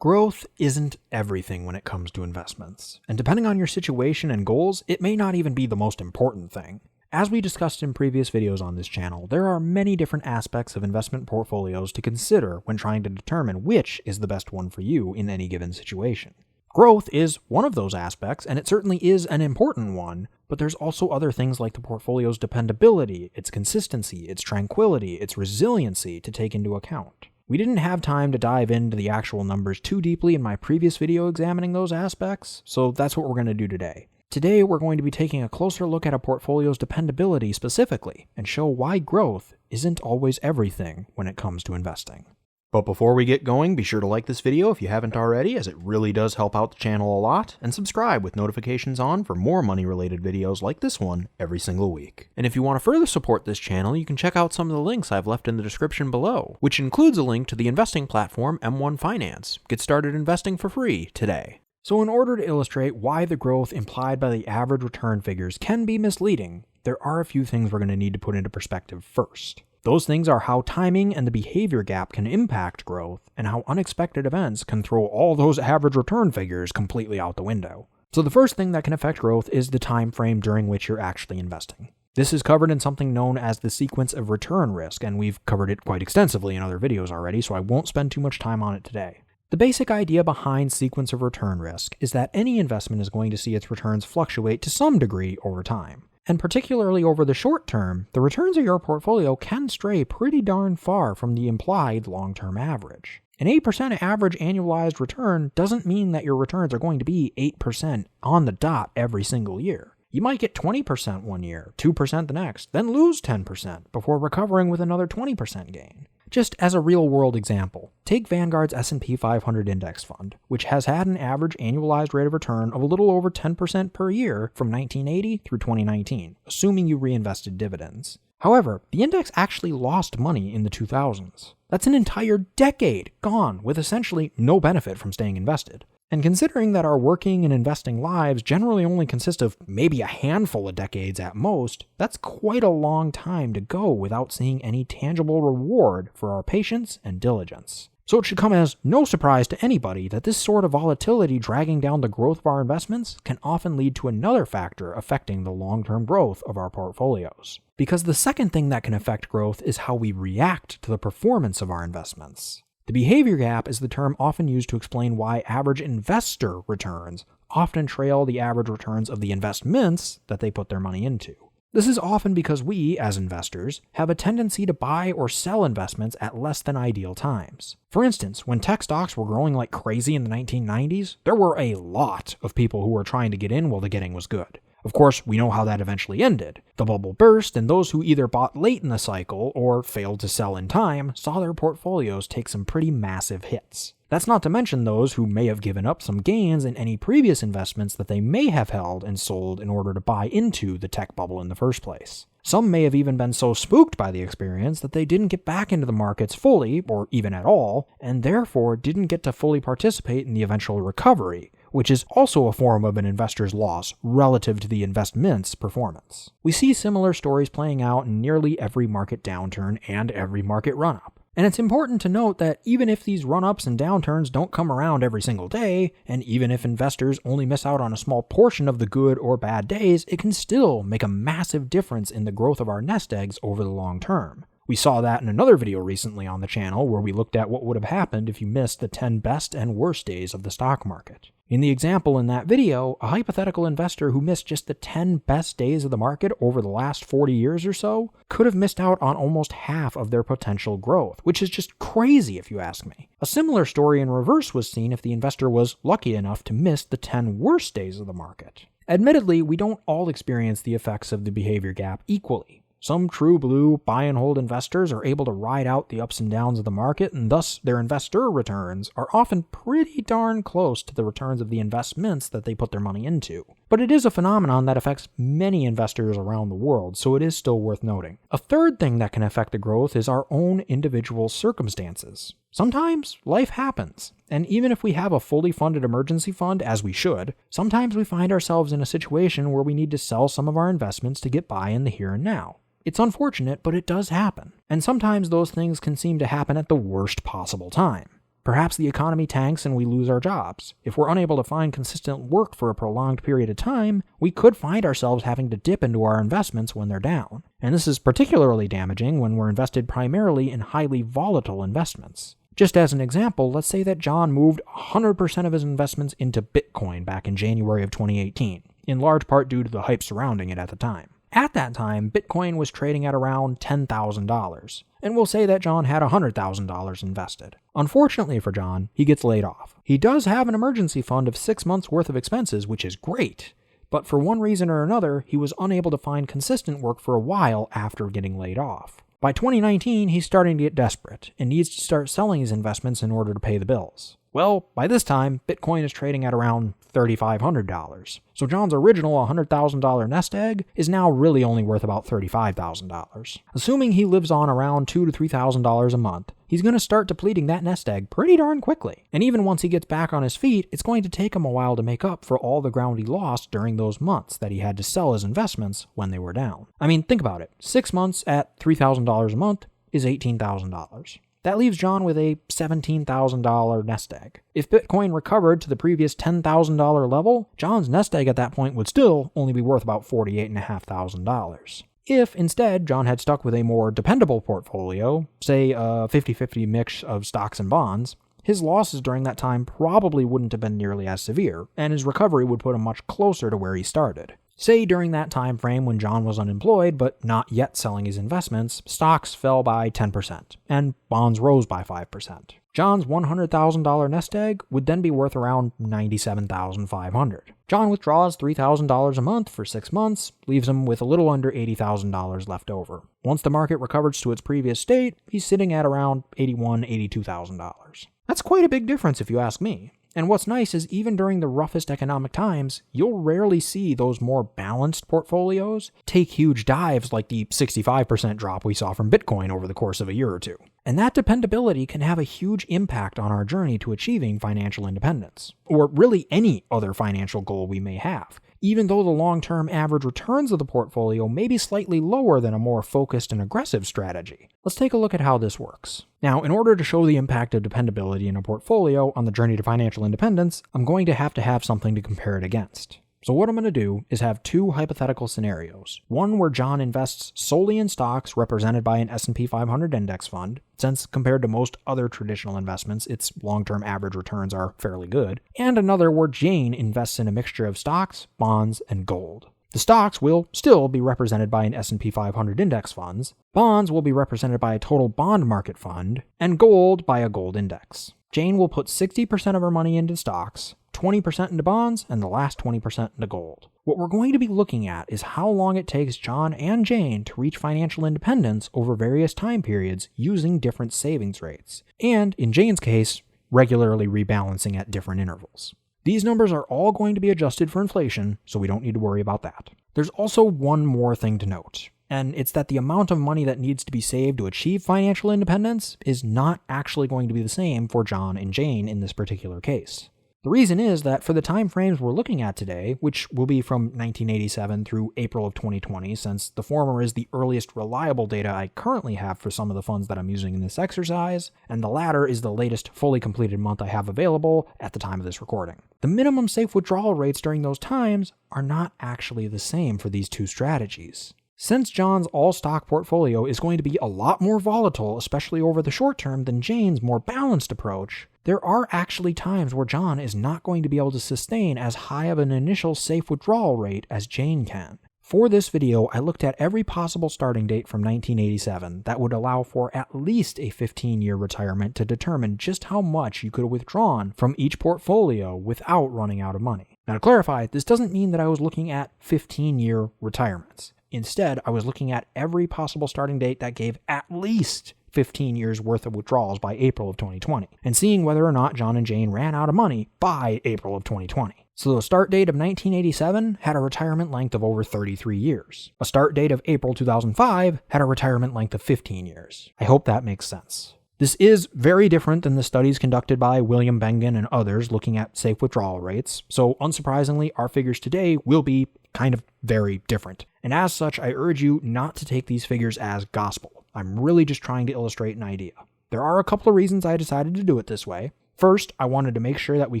Growth isn't everything when it comes to investments, and depending on your situation and goals, it may not even be the most important thing. As we discussed in previous videos on this channel, there are many different aspects of investment portfolios to consider when trying to determine which is the best one for you in any given situation. Growth is one of those aspects, and it certainly is an important one, but there's also other things like the portfolio's dependability, its consistency, its tranquility, its resiliency to take into account. We didn't have time to dive into the actual numbers too deeply in my previous video examining those aspects, so that's what we're going to do today. Today, we're going to be taking a closer look at a portfolio's dependability specifically, and show why growth isn't always everything when it comes to investing. But before we get going, be sure to like this video if you haven't already, as it really does help out the channel a lot, and subscribe with notifications on for more money-related videos like this one every single week. And if you want to further support this channel, you can check out some of the links I've left in the description below, which includes a link to the investing platform M1 Finance. Get started investing for free today. So in order to illustrate why the growth implied by the average return figures can be misleading, there are a few things we're going to need to put into perspective first. Those things are how timing and the behavior gap can impact growth, and how unexpected events can throw all those average return figures completely out the window. So the first thing that can affect growth is the time frame during which you're actually investing. This is covered in something known as the sequence of return risk, and we've covered it quite extensively in other videos already, so I won't spend too much time on it today. The basic idea behind sequence of return risk is that any investment is going to see its returns fluctuate to some degree over time. And particularly over the short term, the returns of your portfolio can stray pretty darn far from the implied long-term average. An 8% average annualized return doesn't mean that your returns are going to be 8% on the dot every single year. You might get 20% one year, 2% the next, then lose 10% before recovering with another 20% gain. Just as a real-world example, take Vanguard's S&P 500 index fund, which has had an average annualized rate of return of a little over 10% per year from 1980 through 2019, assuming you reinvested dividends. However, the index actually lost money in the 2000s. That's an entire decade gone with essentially no benefit from staying invested. And considering that our working and investing lives generally only consist of maybe a handful of decades at most, that's quite a long time to go without seeing any tangible reward for our patience and diligence. So it should come as no surprise to anybody that this sort of volatility dragging down the growth of our investments can often lead to another factor affecting the long-term growth of our portfolios. Because the second thing that can affect growth is how we react to the performance of our investments. The behavior gap is the term often used to explain why average investor returns often trail the average returns of the investments that they put their money into. This is often because we, as investors, have a tendency to buy or sell investments at less than ideal times. For instance, when tech stocks were growing like crazy in the 1990s, there were a lot of people who were trying to get in while the getting was good. Of course, we know how that eventually ended. The bubble burst, and those who either bought late in the cycle or failed to sell in time saw their portfolios take some pretty massive hits. That's not to mention those who may have given up some gains in any previous investments that they may have held and sold in order to buy into the tech bubble in the first place. Some may have even been so spooked by the experience that they didn't get back into the markets fully, or even at all, and therefore didn't get to fully participate in the eventual recovery, which is also a form of an investor's loss relative to the investment's performance. We see similar stories playing out in nearly every market downturn and every market run-up. And it's important to note that even if these run-ups and downturns don't come around every single day, and even if investors only miss out on a small portion of the good or bad days, it can still make a massive difference in the growth of our nest eggs over the long term. We saw that in another video recently on the channel where we looked at what would have happened if you missed the 10 best and worst days of the stock market. In the example in that video, a hypothetical investor who missed just the 10 best days of the market over the last 40 years or so could have missed out on almost half of their potential growth, which is just crazy if you ask me. A similar story in reverse was seen if the investor was lucky enough to miss the 10 worst days of the market. Admittedly, we don't all experience the effects of the behavior gap equally. Some true blue buy and hold investors are able to ride out the ups and downs of the market, and thus their investor returns are often pretty darn close to the returns of the investments that they put their money into. But it is a phenomenon that affects many investors around the world, so it is still worth noting. A third thing that can affect the growth is our own individual circumstances. Sometimes life happens, and even if we have a fully funded emergency fund, as we should, sometimes we find ourselves in a situation where we need to sell some of our investments to get by in the here and now. It's unfortunate, but it does happen. And sometimes those things can seem to happen at the worst possible time. Perhaps the economy tanks and we lose our jobs. If we're unable to find consistent work for a prolonged period of time, we could find ourselves having to dip into our investments when they're down. And this is particularly damaging when we're invested primarily in highly volatile investments. Just as an example, let's say that John moved 100% of his investments into Bitcoin back in January of 2018, in large part due to the hype surrounding it at the time. At that time, Bitcoin was trading at around $10,000, and we'll say that John had $100,000 invested. Unfortunately for John, he gets laid off. He does have an emergency fund of 6 months' worth of expenses, which is great, but for one reason or another, he was unable to find consistent work for a while after getting laid off. By 2019, he's starting to get desperate and needs to start selling his investments in order to pay the bills. Well, by this time, Bitcoin is trading at around $3,500. So John's original $100,000 nest egg is now really only worth about $35,000. Assuming he lives on around $2,000 to $3,000 a month, he's going to start depleting that nest egg pretty darn quickly. And even once he gets back on his feet, it's going to take him a while to make up for all the ground he lost during those months that he had to sell his investments when they were down. I mean, think about it. 6 months at $3,000 a month is $18,000. That leaves John with a $17,000 nest egg. If Bitcoin recovered to the previous $10,000 level, John's nest egg at that point would still only be worth about $48,500. If instead John had stuck with a more dependable portfolio, say a 50-50 mix of stocks and bonds, his losses during that time probably wouldn't have been nearly as severe, and his recovery would put him much closer to where he started. Say during that time frame when John was unemployed but not yet selling his investments, stocks fell by 10%, and bonds rose by 5%. John's $100,000 nest egg would then be worth around $97,500. John withdraws $3,000 a month for 6 months, leaves him with a little under $80,000 left over. Once the market recovers to its previous state, he's sitting at around $81,000, $82,000. That's quite a big difference if you ask me. And what's nice is even during the roughest economic times, you'll rarely see those more balanced portfolios take huge dives like the 65% drop we saw from Bitcoin over the course of a year or two. And that dependability can have a huge impact on our journey to achieving financial independence, or really any other financial goal we may have, even though the long-term average returns of the portfolio may be slightly lower than a more focused and aggressive strategy. Let's take a look at how this works. Now, in order to show the impact of dependability in a portfolio on the journey to financial independence, I'm going to have something to compare it against. So what I'm going to do is have two hypothetical scenarios. One where John invests solely in stocks represented by an S&P 500 index fund, since compared to most other traditional investments, its long-term average returns are fairly good. And another where Jane invests in a mixture of stocks, bonds, and gold. The stocks will still be represented by an S&P 500 index funds, bonds will be represented by a total bond market fund, and gold by a gold index. Jane will put 60% of her money into stocks, 20% into bonds, and the last 20% into gold. What we're going to be looking at is how long it takes John and Jane to reach financial independence over various time periods using different savings rates, and in Jane's case, regularly rebalancing at different intervals. These numbers are all going to be adjusted for inflation, so we don't need to worry about that. There's also one more thing to note, and it's that the amount of money that needs to be saved to achieve financial independence is not actually going to be the same for John and Jane in this particular case. The reason is that for the time frames we're looking at today, which will be from 1987 through April of 2020, since the former is the earliest reliable data I currently have for some of the funds that I'm using in this exercise, and the latter is the latest fully completed month I have available at the time of this recording. The minimum safe withdrawal rates during those times are not actually the same for these two strategies. Since John's all-stock portfolio is going to be a lot more volatile, especially over the short term, than Jane's more balanced approach, there are actually times where John is not going to be able to sustain as high of an initial safe withdrawal rate as Jane can. For this video, I looked at every possible starting date from 1987 that would allow for at least a 15-year retirement to determine just how much you could have withdrawn from each portfolio without running out of money. Now to clarify, this doesn't mean that I was looking at 15-year retirements. Instead, I was looking at every possible starting date that gave at least 15 years worth of withdrawals by April of 2020, and seeing whether or not John and Jane ran out of money by April of 2020. So the start date of 1987 had a retirement length of over 33 years. A start date of April 2005 had a retirement length of 15 years. I hope that makes sense. This is very different than the studies conducted by William Bengen and others looking at safe withdrawal rates, so unsurprisingly, our figures today will be kind of very different. And as such, I urge you not to take these figures as gospel. I'm really just trying to illustrate an idea. There are a couple of reasons I decided to do it this way. First, I wanted to make sure that we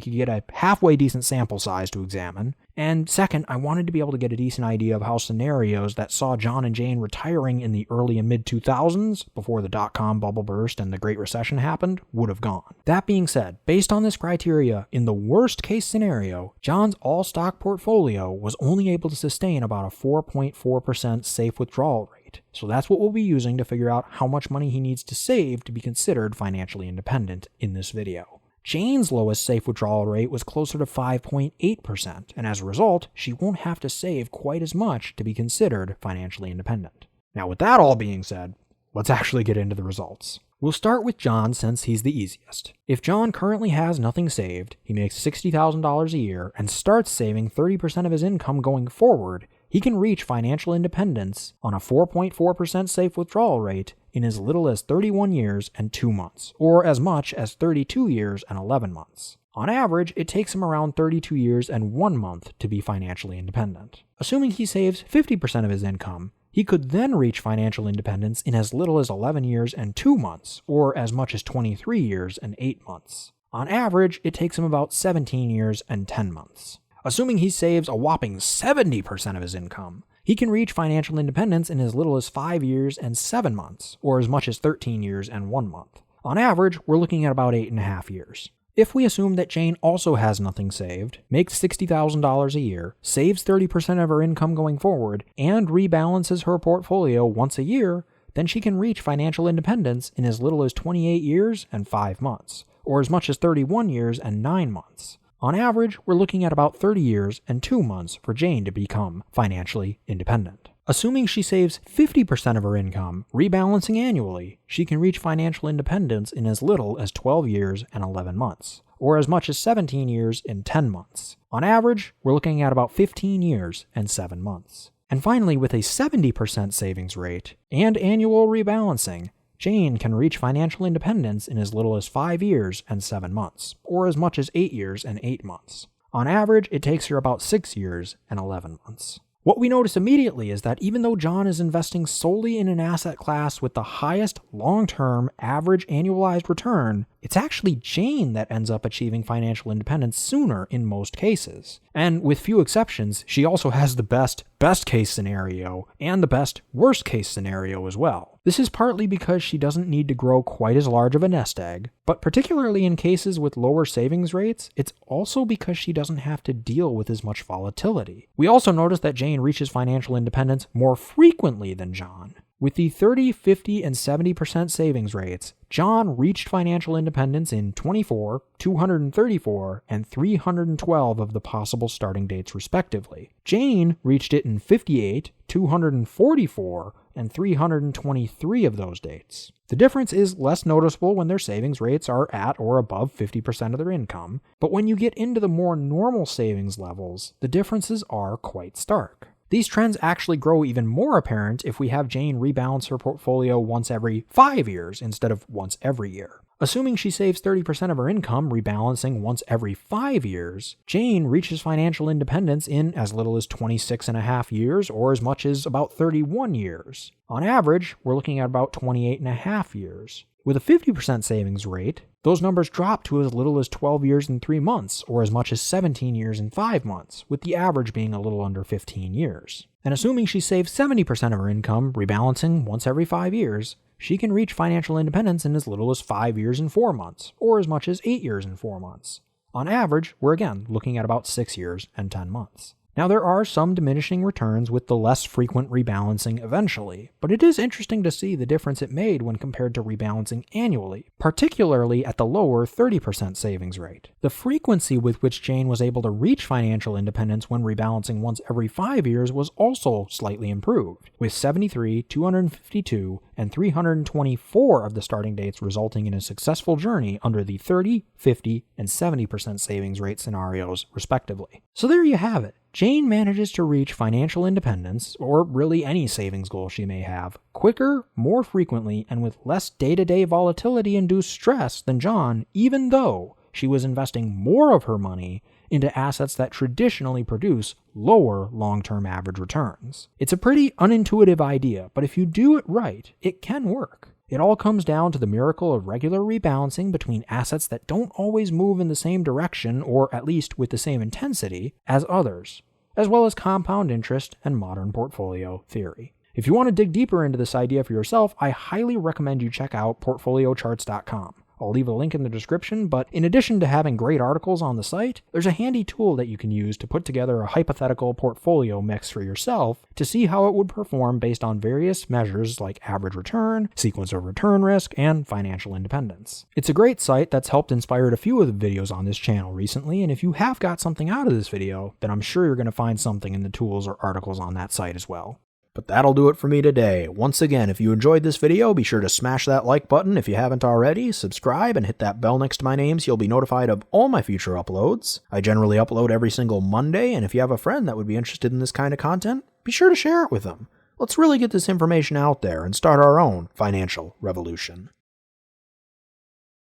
could get a halfway decent sample size to examine. And second, I wanted to be able to get a decent idea of how scenarios that saw John and Jane retiring in the early and mid-2000s, before the dot-com bubble burst and the Great Recession happened, would have gone. That being said, based on this criteria, in the worst case scenario, John's all-stock portfolio was only able to sustain about a 4.4% safe withdrawal rate. So that's what we'll be using to figure out how much money he needs to save to be considered financially independent in this video. Jane's lowest safe withdrawal rate was closer to 5.8%, and as a result, she won't have to save quite as much to be considered financially independent. Now, with that all being said, let's actually get into the results. We'll start with John since he's the easiest. If John currently has nothing saved, he makes $60,000 a year, and starts saving 30% of his income going forward, he can reach financial independence on a 4.4% safe withdrawal rate in as little as 31 years and 2 months, or as much as 32 years and 11 months. On average, it takes him around 32 years and 1 month to be financially independent. Assuming he saves 50% of his income, he could then reach financial independence in as little as 11 years and 2 months, or as much as 23 years and 8 months. On average, it takes him about 17 years and 10 months. Assuming he saves a whopping 70% of his income, he can reach financial independence in as little as 5 years and 7 months, or as much as 13 years and 1 month. On average, we're looking at about 8.5 years. If we assume that Jane also has nothing saved, makes $60,000 a year, saves 30% of her income going forward, and rebalances her portfolio once a year, then she can reach financial independence in as little as 28 years and 5 months, or as much as 31 years and 9 months. On average, we're looking at about 30 years and 2 months for Jane to become financially independent. Assuming she saves 50% of her income, rebalancing annually, she can reach financial independence in as little as 12 years and 11 months, or as much as 17 years and 10 months. On average, we're looking at about 15 years and 7 months. And finally, with a 70% savings rate and annual rebalancing, Jane can reach financial independence in as little as 5 years and 7 months, or as much as 8 years and 8 months. On average, it takes her about 6 years and 11 months. What we notice immediately is that even though John is investing solely in an asset class with the highest long-term average annualized return, it's actually Jane that ends up achieving financial independence sooner in most cases. And with few exceptions, she also has the best case scenario and the best worst case scenario as well. This is partly because she doesn't need to grow quite as large of a nest egg, but particularly in cases with lower savings rates, it's also because she doesn't have to deal with as much volatility. We also notice that Jane reaches financial independence more frequently than John. With the 30, 50, and 70% savings rates, John reached financial independence in 24, 234, and 312 of the possible starting dates respectively. Jane reached it in 58, 244, and 323 of those dates. The difference is less noticeable when their savings rates are at or above 50% of their income, but when you get into the more normal savings levels, the differences are quite stark. These trends actually grow even more apparent if we have Jane rebalance her portfolio once every 5 years instead of once every year. Assuming she saves 30% of her income rebalancing once every 5 years, Jane reaches financial independence in as little as 26.5 years or as much as about 31 years. On average, we're looking at about 28.5 years. With a 50% savings rate, those numbers drop to as little as 12 years and 3 months, or as much as 17 years and 5 months, with the average being a little under 15 years. And assuming she saves 70% of her income, rebalancing once every 5 years, she can reach financial independence in as little as 5 years and 4 months, or as much as 8 years and 4 months. On average, we're again looking at about 6 years and 10 months. Now, there are some diminishing returns with the less frequent rebalancing eventually, but it is interesting to see the difference it made when compared to rebalancing annually, particularly at the lower 30% savings rate. The frequency with which Jane was able to reach financial independence when rebalancing once every 5 years was also slightly improved, with 73, 252, and 324 of the starting dates resulting in a successful journey under the 30, 50, and 70% savings rate scenarios, respectively. So there you have it. Jane manages to reach financial independence, or really any savings goal she may have, quicker, more frequently, and with less day-to-day volatility-induced stress than John, even though she was investing more of her money into assets that traditionally produce lower long-term average returns. It's a pretty unintuitive idea, but if you do it right, it can work. It all comes down to the miracle of regular rebalancing between assets that don't always move in the same direction, or at least with the same intensity, as others, as well as compound interest and modern portfolio theory. If you want to dig deeper into this idea for yourself, I highly recommend you check out portfoliocharts.com. I'll leave a link in the description, but in addition to having great articles on the site, there's a handy tool that you can use to put together a hypothetical portfolio mix for yourself to see how it would perform based on various measures like average return, sequence of return risk, and financial independence. It's a great site that's helped inspire a few of the videos on this channel recently, and if you have got something out of this video, then I'm sure you're going to find something in the tools or articles on that site as well. But that'll do it for me today. Once again, if you enjoyed this video, be sure to smash that like button if you haven't already, subscribe, and hit that bell next to my name so you'll be notified of all my future uploads. I generally upload every single Monday, and if you have a friend that would be interested in this kind of content, be sure to share it with them. Let's really get this information out there and start our own financial revolution.